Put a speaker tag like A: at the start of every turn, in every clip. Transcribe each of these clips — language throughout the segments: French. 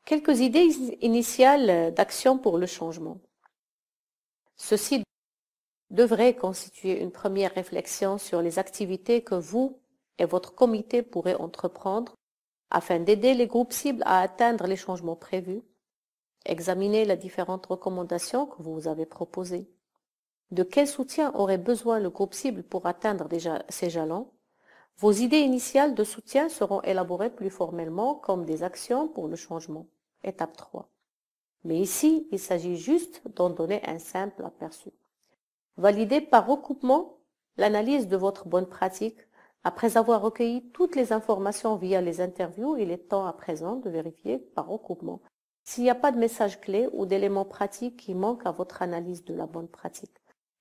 A: Quelques idées initiales d'action pour le changement. Ceci devrait constituer une première réflexion sur les activités que vous et votre comité pourrez entreprendre afin d'aider les groupes cibles à atteindre les changements prévus. Examinez les différentes recommandations que vous avez proposées. De quel soutien aurait besoin le groupe cible pour atteindre ces jalons? Vos idées initiales de soutien seront élaborées plus formellement comme des actions pour le changement. Étape 3. Mais ici, il s'agit juste d'en donner un simple aperçu. Validez par recoupement l'analyse de votre bonne pratique. Après avoir recueilli toutes les informations via les interviews, il est temps à présent de vérifier par recoupement s'il n'y a pas de message clé ou d'éléments pratiques qui manquent à votre analyse de la bonne pratique.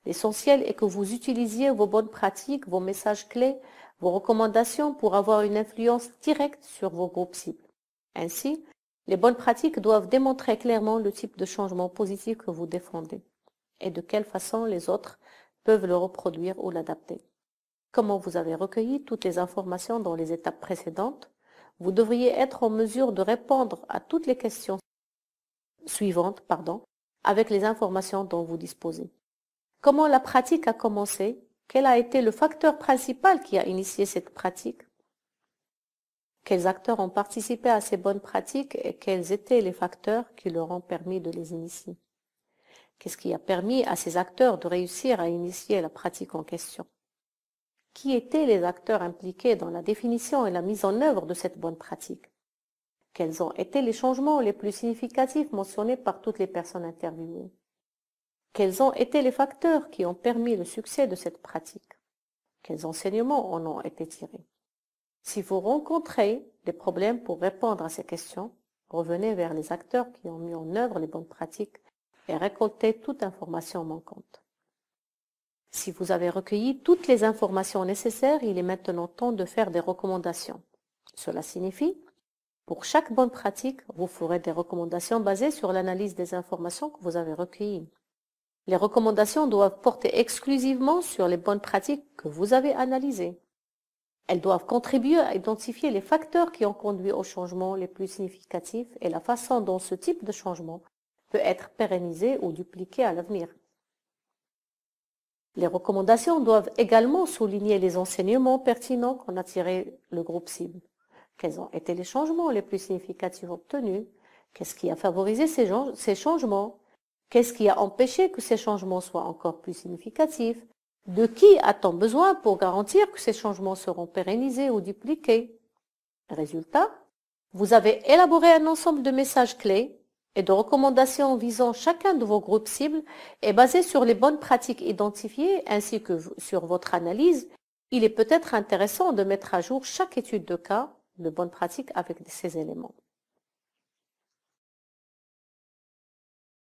A: L'essentiel est que vous utilisiez vos bonnes pratiques, vos messages clés, vos recommandations pour avoir une influence directe sur vos groupes cibles. Ainsi, les bonnes pratiques doivent démontrer clairement le type de changement positif que vous défendez et de quelle façon les autres peuvent le reproduire ou l'adapter. Comment vous avez recueilli toutes les informations dans les étapes précédentes, vous devriez être en mesure de répondre à toutes les questions suivantes avec les informations dont vous disposez. Comment la pratique a commencé? Quel a été le facteur principal qui a initié cette pratique? Quels acteurs ont participé à ces bonnes pratiques et quels étaient les facteurs qui leur ont permis de les initier? Qu'est-ce qui a permis à ces acteurs de réussir à initier la pratique en question? Qui étaient les acteurs impliqués dans la définition et la mise en œuvre de cette bonne pratique? Quels ont été les changements les plus significatifs mentionnés par toutes les personnes interviewées? Quels ont été les facteurs qui ont permis le succès de cette pratique? Quels enseignements en ont été tirés? Si vous rencontrez des problèmes pour répondre à ces questions, revenez vers les acteurs qui ont mis en œuvre les bonnes pratiques et récoltez toute information manquante. Si vous avez recueilli toutes les informations nécessaires, il est maintenant temps de faire des recommandations. Cela signifie, pour chaque bonne pratique, vous ferez des recommandations basées sur l'analyse des informations que vous avez recueillies. Les recommandations doivent porter exclusivement sur les bonnes pratiques que vous avez analysées. Elles doivent contribuer à identifier les facteurs qui ont conduit aux changements les plus significatifs et la façon dont ce type de changement peut être pérennisé ou dupliqué à l'avenir. Les recommandations doivent également souligner les enseignements pertinents qu'en a tiré le groupe cible. Quels ont été les changements les plus significatifs obtenus? Qu'est-ce qui a favorisé ces changements? Qu'est-ce qui a empêché que ces changements soient encore plus significatifs? De qui a-t-on besoin pour garantir que ces changements seront pérennisés ou dupliqués? Résultat, vous avez élaboré un ensemble de messages clés et de recommandations visant chacun de vos groupes cibles et basés sur les bonnes pratiques identifiées ainsi que sur votre analyse. Il est peut-être intéressant de mettre à jour chaque étude de cas de bonnes pratiques avec ces éléments.